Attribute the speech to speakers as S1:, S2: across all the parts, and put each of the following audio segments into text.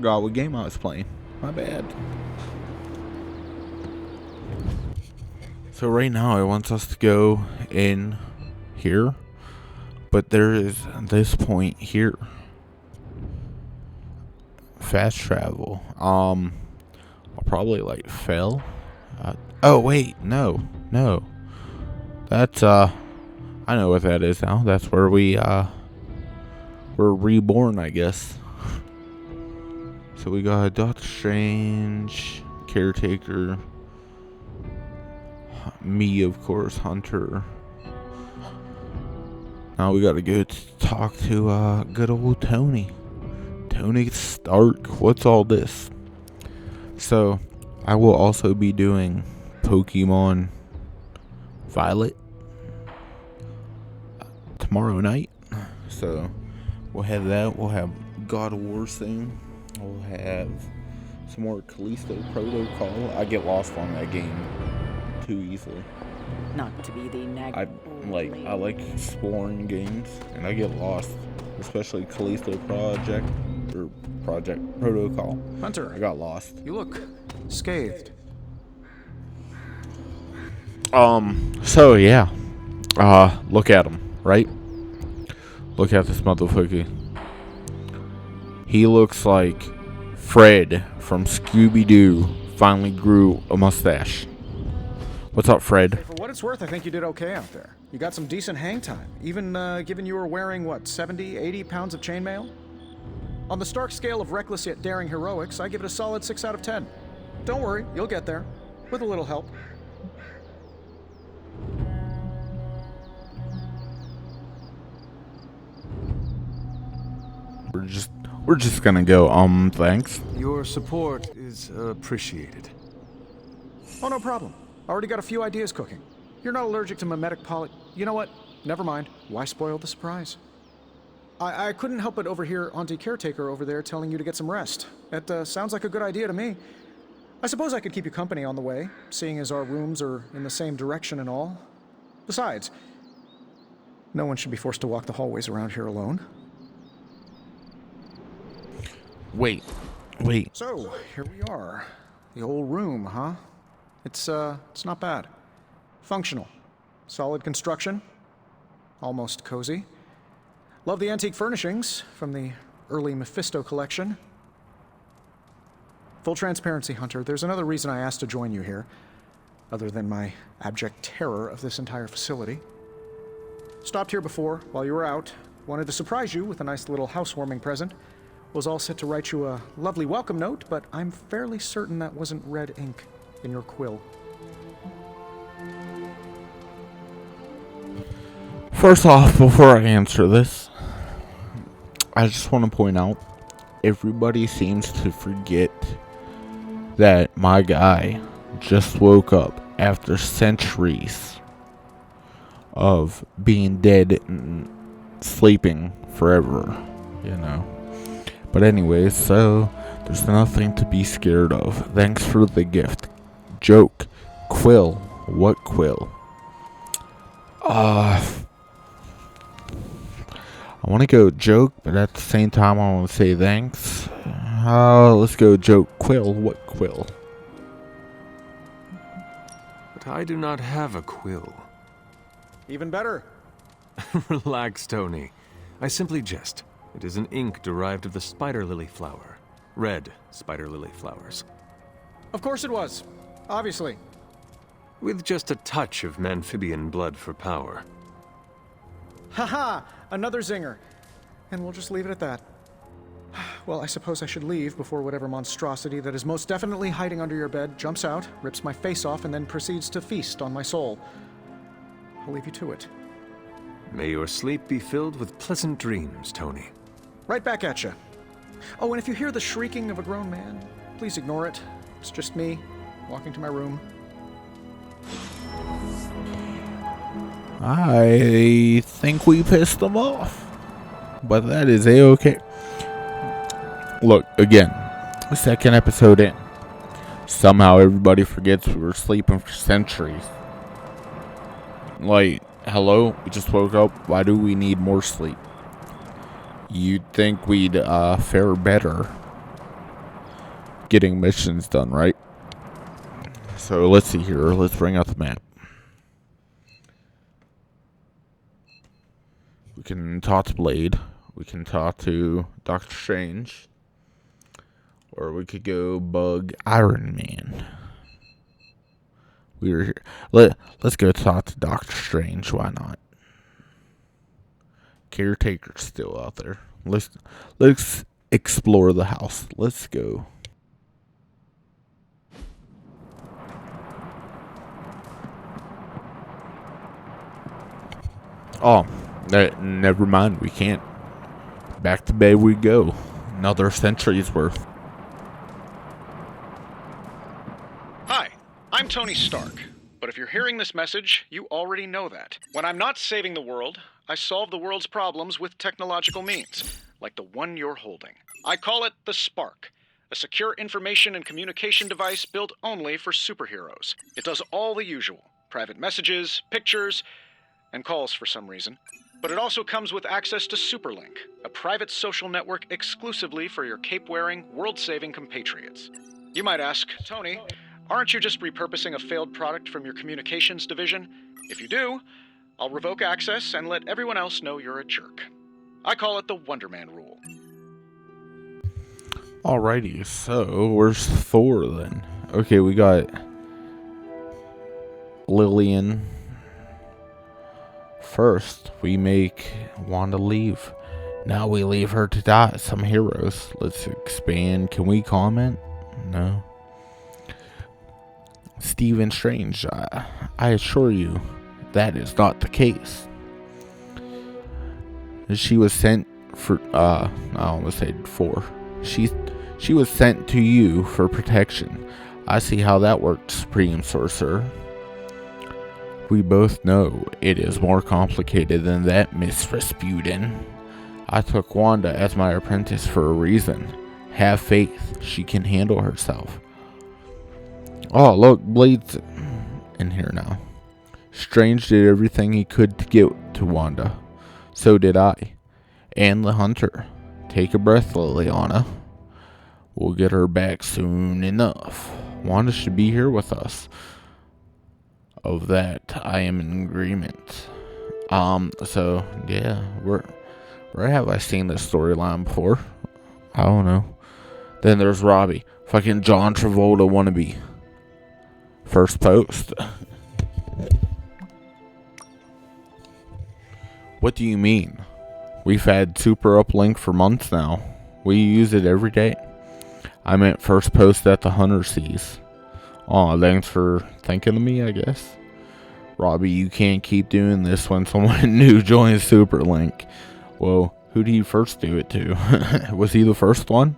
S1: forgot what game I was playing. My bad. So right now it wants us to go in here. But there is this point here. Fast travel. I'll probably like fail. Oh wait, no. That's I know what that is now. That's where we're reborn, I guess. So we got Doctor Strange, Caretaker, me of course, Hunter. Now we gotta go talk to good old Tony. Tony Stark. What's all this? So I will also be doing Pokemon Violet tomorrow night. So we'll have that. We'll have God of War soon. We'll have some more Callisto Protocol. I get lost on that game too easily.
S2: Not to be the
S1: I like exploring games, and I get lost, especially Callisto Project Protocol.
S3: Hunter,
S1: I got lost.
S3: you look scathed.
S1: So yeah, look at him, right? Look at this motherfucker. He looks like Fred from Scooby-Doo finally grew a mustache. What's up, Fred?
S3: For what it's worth, I think you did okay out there. You got some decent hang time, even given you were wearing, what, 70, 80 pounds of chainmail? On the Stark scale of reckless yet daring heroics, I give it a solid 6 out of 10. Don't worry, you'll get there, with a little help.
S1: We're just gonna go, thanks.
S4: Your support is appreciated.
S3: Oh, no problem. Already got a few ideas cooking. You're not allergic to mimetic poly... You know what? Never mind. Why spoil the surprise? I couldn't help but overhear Auntie Caretaker over there telling you to get some rest. That sounds like a good idea to me. I suppose I could keep you company on the way, seeing as our rooms are in the same direction and all. Besides, no one should be forced to walk the hallways around here alone.
S1: Wait.
S3: So, here we are. The old room, huh? It's not bad. Functional. Solid construction. Almost cozy. Love the antique furnishings from the early Mephisto collection. Full transparency, Hunter, there's another reason I asked to join you here, other than my abject terror of this entire facility. Stopped here before, while you were out. Wanted to surprise you with a nice little housewarming present. Was all set to write you a lovely welcome note, but I'm fairly certain that wasn't red ink in your quill.
S1: First off, before I answer this, I just want to point out, everybody seems to forget that my guy just woke up after centuries of being dead and sleeping forever, you know. But anyways, so there's nothing to be scared of. Thanks for the gift. Joke. Quill. What quill? I want to go joke, but at the same time I want to say thanks. Let's go joke. Quill. What quill?
S4: But I do not have a quill.
S3: Even better.
S4: Relax, Tony. I simply jest. It is an ink derived of the spider lily flower. Red spider lily flowers.
S3: Of course it was. Obviously.
S4: With just a touch of amphibian blood for power.
S3: Haha! Another zinger. And we'll just leave it at that. Well, I suppose I should leave before whatever monstrosity that is most definitely hiding under your bed jumps out, rips my face off, and then proceeds to feast on my soul. I'll leave you to it.
S4: May your sleep be filled with pleasant dreams, Tony.
S3: Right back at you. Oh, and if you hear the shrieking of a grown man, please ignore it. It's just me, walking to my room.
S1: I think we pissed them off. But that is a-okay. Look, again, second episode in. Somehow everybody forgets we were sleeping for centuries. Like, hello? We just woke up. Why do we need more sleep? You'd think we'd fare better getting missions done, right? So let's see here. Let's bring out the map. We can talk to Blade. We can talk to Doctor Strange. Or we could go bug Iron Man. We were here. Let's go talk to Doctor Strange. Why not? Caretaker's still out there. Let's explore the house. Let's go. Oh, never mind. We can't. Back to bed we go. Another century's worth.
S3: Hi, I'm Tony Stark. But if you're hearing this message, you already know that. When I'm not saving the world, I solve the world's problems with technological means, like the one you're holding. I call it the Spark, a secure information and communication device built only for superheroes. It does all the usual: private messages, pictures, and calls for some reason. But it also comes with access to Superlink, a private social network exclusively for your cape-wearing, world-saving compatriots. You might ask, Tony, aren't you just repurposing a failed product from your communications division? If you do, I'll revoke access and let everyone else know you're a jerk. I call it the Wonder Man rule.
S1: Alrighty, so where's Thor then? Okay, we got Lillian. First, we make Wanda leave. Now we leave her to die. Some heroes. Let's expand. Can we comment? No. Stephen Strange, I assure you, that is not the case. She was sent for, I almost said for. She was sent to you for protection. I see how that works, Supreme Sorcerer. We both know it is more complicated than that, Miss Rasputin. I took Wanda as my apprentice for a reason. Have faith, she can handle herself. Oh, look, Blade's in here now. Strange did everything he could to get to Wanda. So did I. And the Hunter. Take a breath, Liliana. We'll get her back soon enough. Wanda should be here with us. Of that, I am in agreement. So, yeah, where have I seen this storyline before? I don't know. Then there's Robbie. Fucking John Travolta wannabe. First post. What do you mean? We've had Super Uplink for months now. We use it every day. I meant first post that the Hunter sees. Aw, thanks for thinking of me, I guess. Robbie, you can't keep doing this when someone new joins Superlink. Well, who did you first do it to? Was he the first one?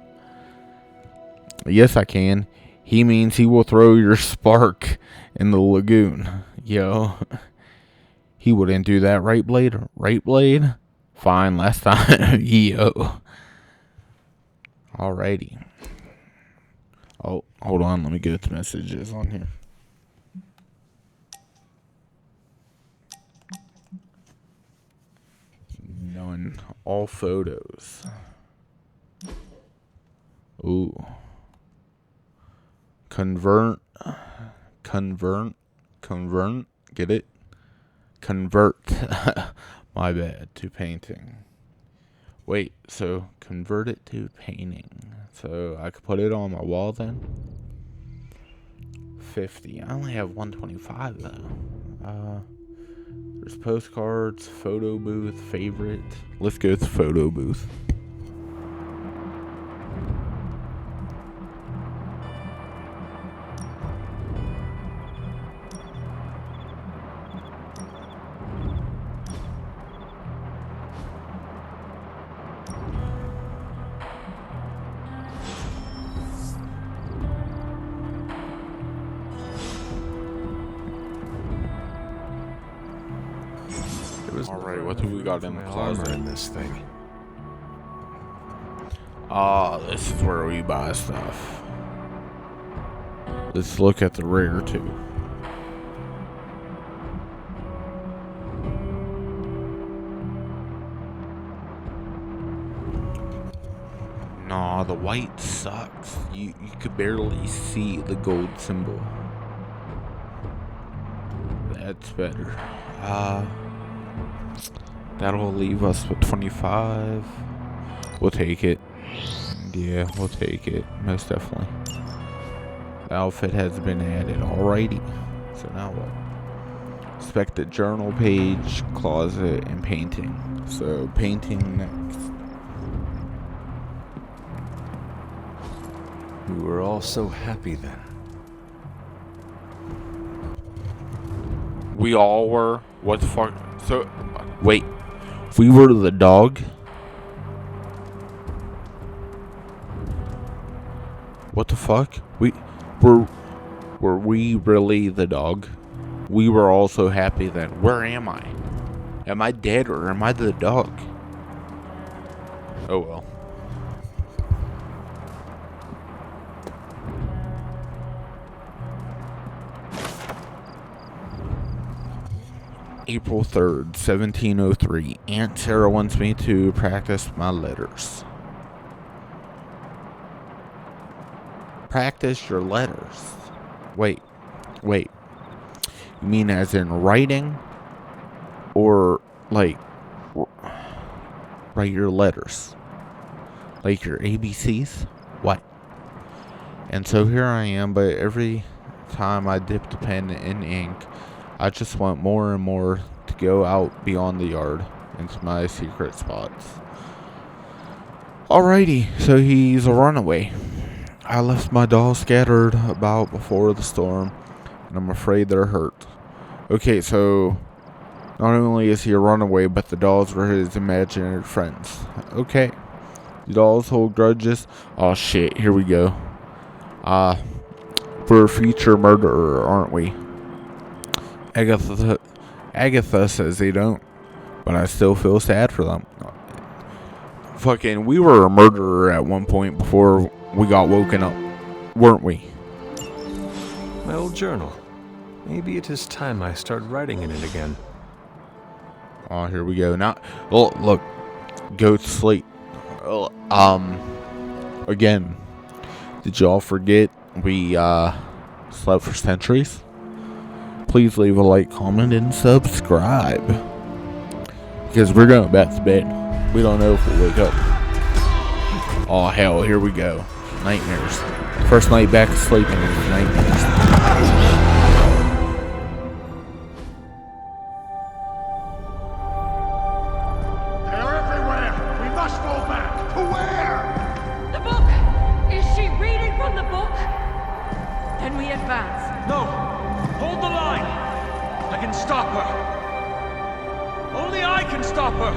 S1: Yes, I can. He means he will throw your spark in the lagoon. Yo. He wouldn't do that, right, Blade? Right, Blade? Fine, last time. Yo. Alrighty. Oh, hold on. Let me get the messages on here. Knowing all photos. Ooh. Convert. Get it? Convert. My bad. To painting. Wait, so convert it to painting. So I could put it on my wall then? 50. I only have 125 though. There's postcards, photo booth, favorite. Let's go with photo booth. Alright, what do we got in the closet?
S4: In this thing.
S1: Ah, this is where we buy stuff. Let's look at the rear too. Nah, the white sucks. You could barely see the gold symbol. That's better. That'll leave us with 25. We'll take it. Yeah, we'll take it. Most definitely. The outfit has been added. Alrighty. So now what? Expected journal page, closet, and painting. So painting next.
S4: We were all so happy then.
S1: We all were. What the fuck? So, wait. We were the dog? What the fuck? Were we really the dog? We were all so happy then. Where am I? Am I dead or am I the dog? Oh well. April 3rd, 1703. Aunt Sarah wants me to practice my letters. Practice your letters. Wait. You mean as in writing? Or, like, write your letters? Like your ABCs? What? And so here I am, but every time I dip the pen in ink, I just want more and more to go out beyond the yard into my secret spots. Alrighty, so he's a runaway. I left my dolls scattered about before the storm, and I'm afraid they're hurt. Okay, so not only is he a runaway, but the dolls were his imaginary friends. Okay. The dolls hold grudges. Oh shit, here we go. We're a future murderer, aren't we? Agatha says they don't, but I still feel sad for them. Fucking, we were a murderer at one point before we got woken up, weren't we?
S4: My old journal. Maybe it is time I start writing in it again.
S1: Oh, here we go. Now, oh, look, go to sleep. Again, did y'all forget we slept for centuries? Please leave a like, comment, and subscribe. Because we're going back to bed. We don't know if we'll wake up. Oh, hell, here we go. Nightmares. First night back to sleep and it's nightmares.
S2: They're everywhere! We must go back! To where?
S5: The book! Is she reading from the book? Then we advance.
S2: No! Hold the line! I can stop her! Only I can stop her!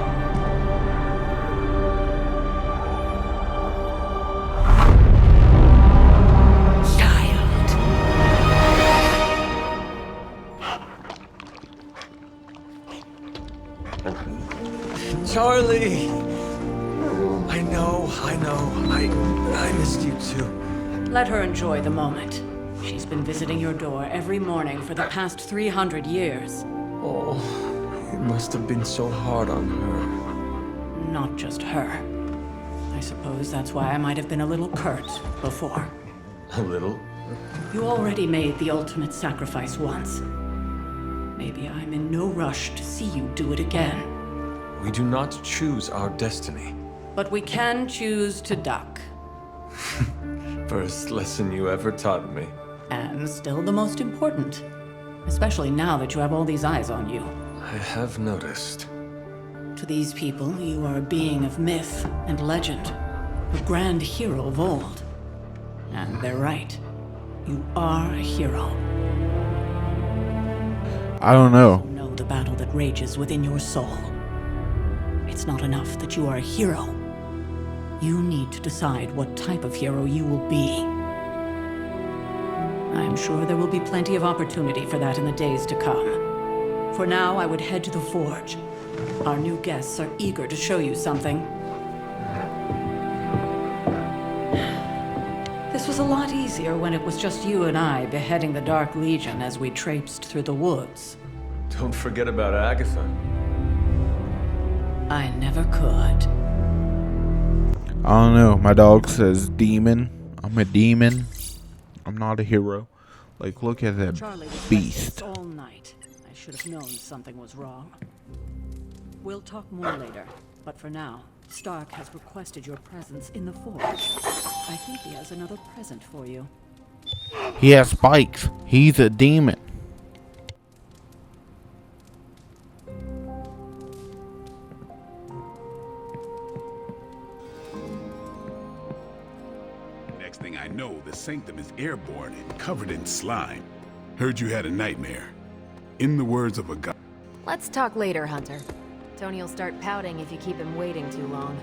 S4: Charlie! I know. I missed you too.
S5: Let her enjoy the moment. She's been visiting your door every morning for the past 300 years.
S4: Oh, it must have been so hard on her.
S5: Not just her. I suppose that's why I might have been a little curt before.
S4: A little?
S5: You already made the ultimate sacrifice once. Maybe I'm in no rush to see you do it again.
S4: We do not choose our destiny.
S5: But we can choose to duck.
S4: First lesson you ever taught me.
S5: And still the most important. Especially now that you have all these eyes on you.
S4: I have noticed.
S5: To these people, you are a being of myth and legend. A grand hero of old. And they're right. You are a hero.
S1: I don't know.
S5: You know the battle that rages within your soul. It's not enough that you are a hero. You need to decide what type of hero you will be. I'm sure there will be plenty of opportunity for that in the days to come. For now, I would head to the forge. Our new guests are eager to show you something. This was a lot easier when it was just you and I beheading the Dark Legion as we traipsed through the woods.
S4: Don't forget about Agatha.
S5: I never could.
S1: I don't know. My dog says demon. I'm a demon. I'm not a hero. Like, look at that
S5: Charlie was
S1: beast.
S5: restless all night. I should have known something was wrong. We'll talk more later, but for now, Stark has requested your presence in the forge. I think he has another present for you.
S1: He has spikes. He's a demon.
S6: Next thing I know, the sanctum is airborne and covered in slime. Heard you had a nightmare. In the words of a god.
S7: Let's talk later, Hunter. Tony will start pouting if you keep him waiting too long.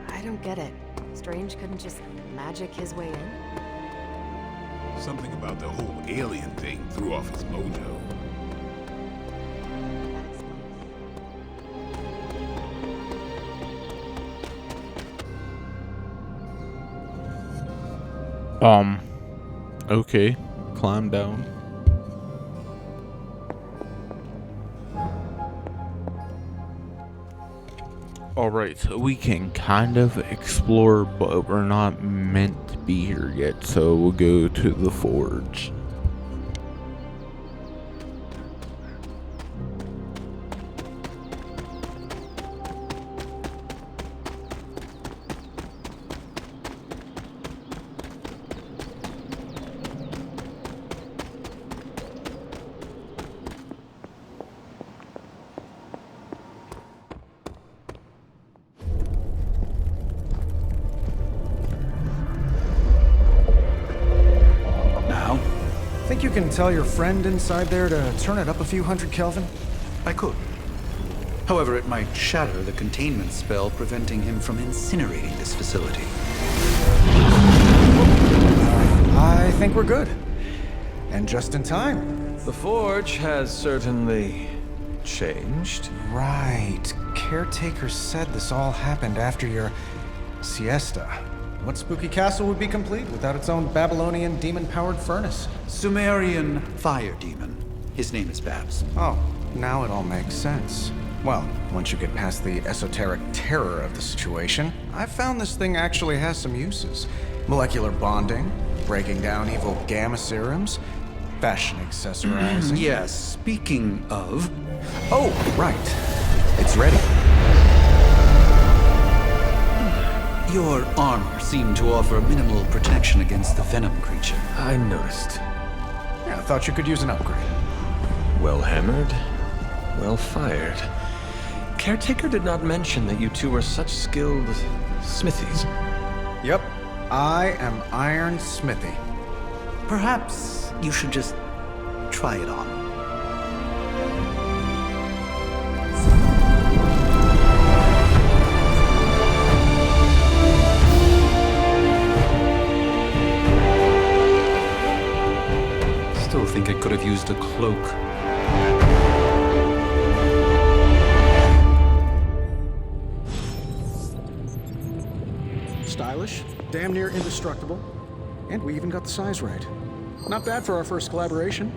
S7: I don't get it. Strange couldn't just magic his way in?
S6: Something about the whole alien thing threw off his mojo.
S7: That explains.
S1: Okay. Climb down. Alright, so we can kind of explore, but we're not meant to be here yet, so we'll go to the forge.
S3: Think you can tell your friend inside there to turn it up a few hundred Kelvin?
S8: I could. However, it might shatter the containment spell preventing him from incinerating this facility.
S3: I think we're good. And just in time.
S4: The forge has certainly changed.
S3: Right. Caretaker said this all happened after your siesta. What spooky castle would be complete without its own Babylonian demon-powered furnace?
S8: Sumerian fire demon. His name is Babs.
S3: Oh, now it all makes sense. Well, once you get past the esoteric terror of the situation, I've found this thing actually has some uses. Molecular bonding, breaking down evil gamma serums, fashion accessorizing.
S8: Yes, speaking of...
S3: Oh, right. It's ready.
S8: Your armor seemed to offer minimal protection against the venom creature.
S4: I noticed.
S3: Yeah, I thought you could use an upgrade.
S4: Well hammered, well fired. Caretaker did not mention that you two are such skilled smithies.
S3: Yep, I am Iron Smithy.
S8: Perhaps you should just try it on. Still think it could have used a cloak.
S3: Stylish, damn near indestructible, and we even got the size right. Not bad for our first collaboration.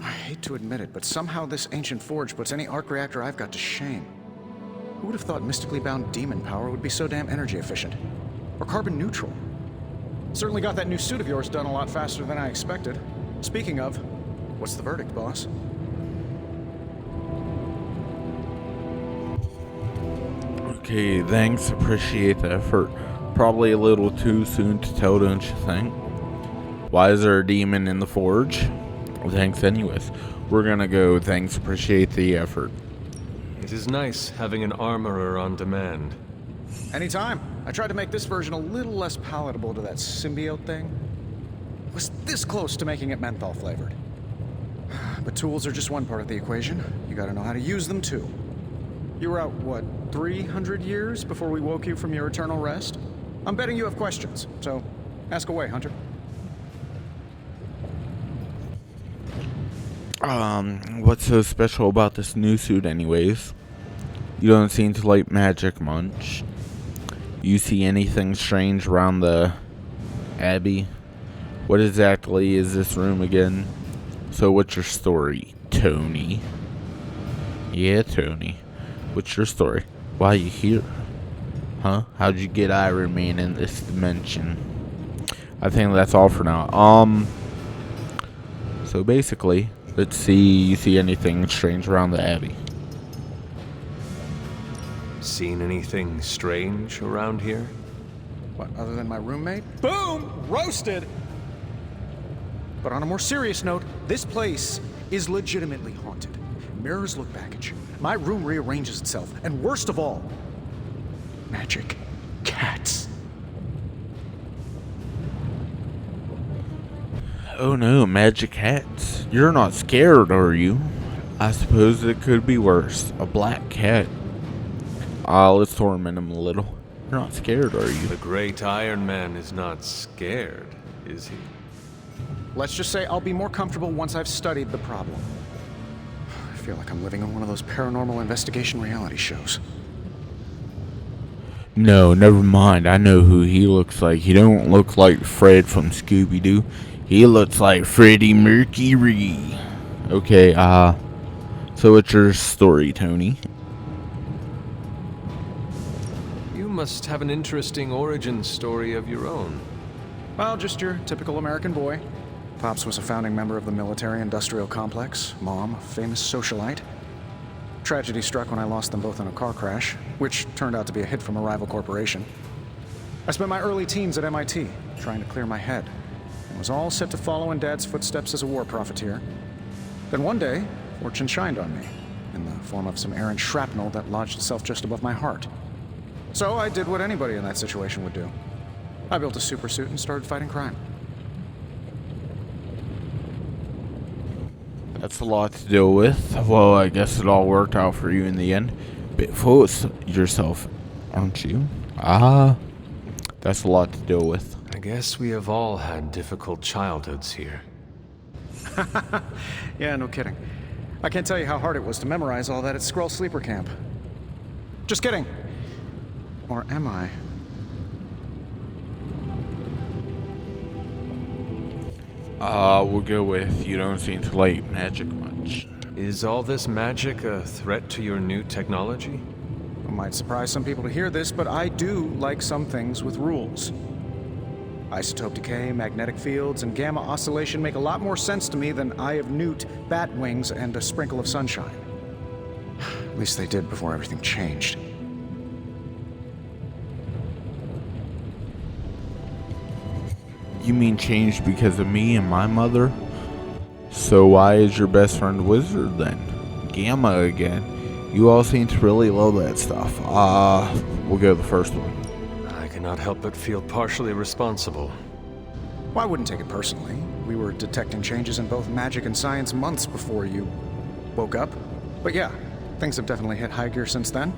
S3: I hate to admit it, but somehow this ancient forge puts any arc reactor I've got to shame. Who would have thought mystically bound demon power would be so damn energy efficient? Or carbon neutral? Certainly got that new suit of yours done a lot faster than I expected. Speaking of, what's the verdict, boss?
S1: Okay, thanks. Appreciate the effort. Probably a little too soon to tell, don't you think? Why is there a demon in the forge? Well, thanks anyways. We're gonna go. Thanks. Appreciate the effort.
S4: It is nice having an armorer on demand.
S3: Anytime. I tried to make this version a little less palatable to that symbiote thing. It was this close to making it menthol flavored. But tools are just one part of the equation. You gotta know how to use them too. You were out, what, 300 years before we woke you from your eternal rest? I'm betting you have questions, so ask away, Hunter.
S1: What's so special about this new suit anyways? You don't seem to like magic much. You see anything strange around the Abbey? What exactly is this room again? So what's your story, Tony? Yeah, Tony. What's your story? Why are you here? Huh? How'd you get Iron Man in this dimension? I think that's all for now. So basically, let's see, you see anything strange around the Abbey?
S4: Seen anything strange around here?
S3: What, other than my roommate? Boom! Roasted! But on a more serious note, this place is legitimately haunted. Mirrors look back at you. My room rearranges itself. And worst of all, magic cats.
S1: Oh no, magic hats. You're not scared, are you? I suppose it could be worse. A black cat. Let's torment him a little. You're not scared, are you?
S4: The great Iron Man is not scared, is he?
S3: Let's just say I'll be more comfortable once I've studied the problem. I feel like I'm living in one of those paranormal investigation reality shows.
S1: No, never mind. I know who he looks like. He don't look like Fred from Scooby-Doo. He looks like Freddie Mercury. Okay, so what's your story, Tony?
S4: You must have an interesting origin story of your own.
S3: Well, just your typical American boy. Pops was a founding member of the military-industrial complex. Mom, a famous socialite. Tragedy struck when I lost them both in a car crash, which turned out to be a hit from a rival corporation. I spent my early teens at MIT, trying to clear my head, and was all set to follow in Dad's footsteps as a war profiteer. Then one day, fortune shined on me, in the form of some errant shrapnel that lodged itself just above my heart. So I did what anybody in that situation would do. I built a supersuit and started fighting crime.
S1: That's a lot to deal with. Well, I guess it all worked out for you in the end. Bit full of yourself, aren't you? That's a lot to deal with.
S4: I guess we have all had difficult childhoods here.
S3: Yeah, no kidding. I can't tell you how hard it was to memorize all that at Skrull Sleeper Camp. Just kidding. Or am I?
S1: We'll go with you don't seem to like magic much.
S4: Is all this magic a threat to your new technology?
S3: It might surprise some people to hear this, but I do like some things with rules. Isotope decay, magnetic fields, and gamma oscillation make a lot more sense to me than Eye of Newt, bat wings, and a sprinkle of sunshine. At least they did before everything changed.
S1: You mean changed because of me and my mother? So why is your best friend wizard then? Gamma again. You all seem to really love that stuff. We'll go the first one.
S4: I cannot help but feel partially responsible.
S3: Well, I wouldn't take it personally. We were detecting changes in both magic and science months before you woke up. But yeah, things have definitely hit high gear since then.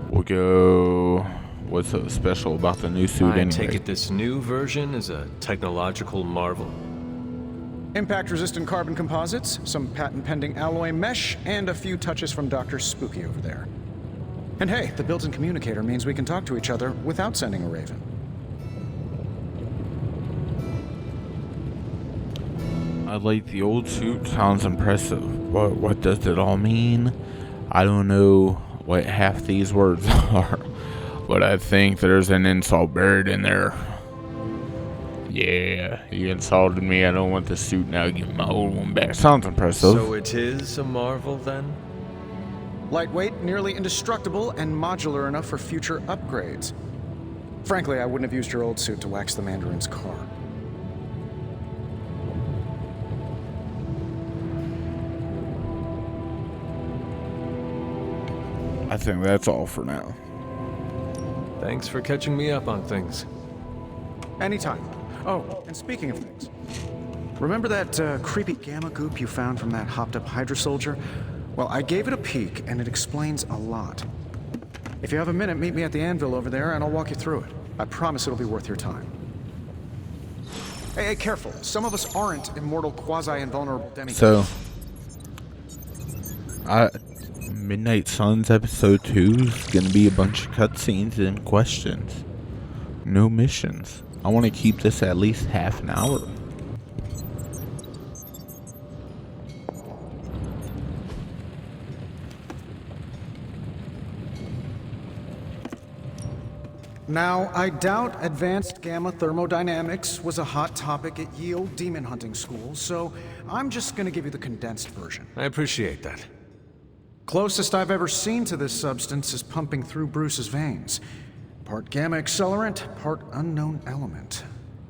S1: We'll go... What's so special about the new suit
S4: I
S1: anyway?
S4: take it this new version is a technological marvel?
S3: Impact-resistant carbon composites, some patent-pending alloy mesh, and a few touches from Dr. Spooky over there. And hey, the built-in communicator means we can talk to each other without sending a raven.
S1: I like the old suit. Sounds impressive. But what does it all mean? I don't know what half these words are. But I think there's an insult buried in there. Yeah, you insulted me. I don't want the suit now. Give my old one back. Sounds impressive.
S4: So it is a marvel then?
S3: Lightweight, nearly indestructible, and modular enough for future upgrades. Frankly, I wouldn't have used your old suit to wax the Mandarin's car.
S1: I think that's all for now.
S4: Thanks for catching me up on things.
S3: Anytime. Oh, and speaking of things, remember that creepy gamma goop you found from that hopped-up Hydra soldier? Well, I gave it a peek, and it explains a lot. If you have a minute, meet me at the anvil over there, and I'll walk you through it. I promise it'll be worth your time. Hey, careful. Some of us aren't immortal, quasi-invulnerable demigods.
S1: So, Midnight Suns episode 2 is gonna be a bunch of cutscenes and questions. No missions. I want to keep this at least half an hour.
S3: Now, I doubt advanced gamma thermodynamics was a hot topic at Yield Demon Hunting School, so I'm just gonna give you the condensed version.
S4: I appreciate that.
S3: Closest I've ever seen to this substance is pumping through Bruce's veins. Part gamma accelerant, part unknown element.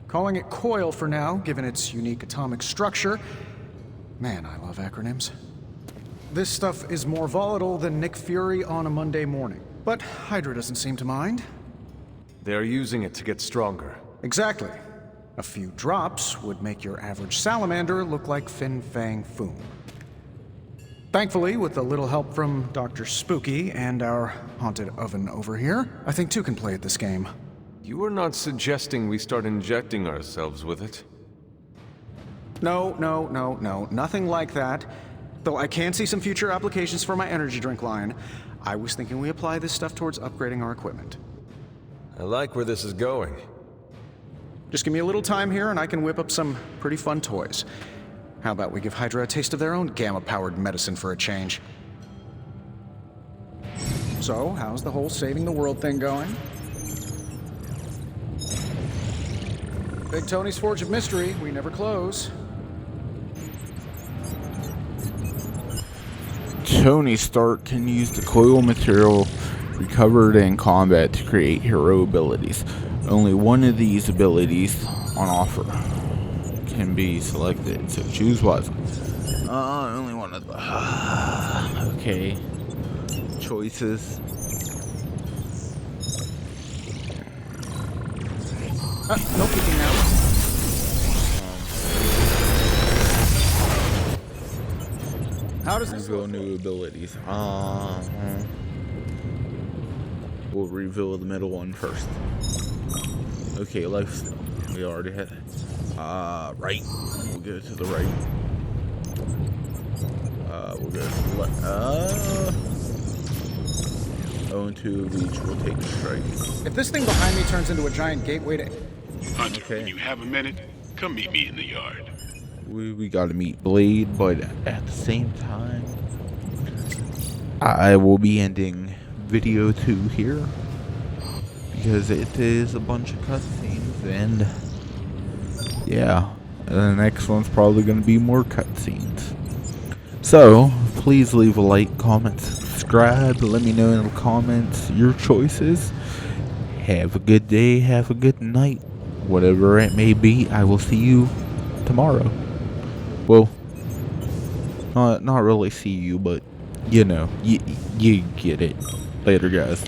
S3: Calling it coil for now, given its unique atomic structure. Man, I love acronyms. This stuff is more volatile than Nick Fury on a Monday morning. But Hydra doesn't seem to mind.
S4: They're using it to get stronger.
S3: Exactly. A few drops would make your average salamander look like Fin Fang Foom. Thankfully, with a little help from Dr. Spooky and our haunted oven over here, I think two can play at this game.
S4: You are not suggesting we start injecting ourselves with it?
S3: No, nothing like that. Though I can see some future applications for my energy drink line. I was thinking we apply this stuff towards upgrading our equipment.
S4: I like where this is going.
S3: Just give me a little time here and I can whip up some pretty fun toys. How about we give Hydra a taste of their own gamma-powered medicine for a change? So, how's the whole saving the world thing going? Big Tony's Forge of Mystery, we never close.
S1: Tony Stark can use the coil material recovered in combat to create hero abilities. Only one of these abilities on offer can be selected, so choose wisely. Only one of the... okay. Choices.
S3: No peeking now. How does this
S1: Reveal new abilities. We'll reveal the middle one first. Okay, lifesteal. We already had it. Right. We'll go to the right. We'll go to the left. And 2 of each will take a strike.
S3: If this thing behind me turns into a giant gateway to...
S6: Hunter,
S1: Okay.
S6: when you have a minute, come meet me in the yard.
S1: We gotta meet Blade, but at the same time, I will be ending video 2 here because it is a bunch of cutscenes, and yeah, the next one's probably gonna be more cutscenes. So please leave a like, comment, subscribe. Let me know in the comments your choices. Have a good day. Have a good night. Whatever it may be, I will see you tomorrow. Well, not really see you, but you know, you get it. Later, guys.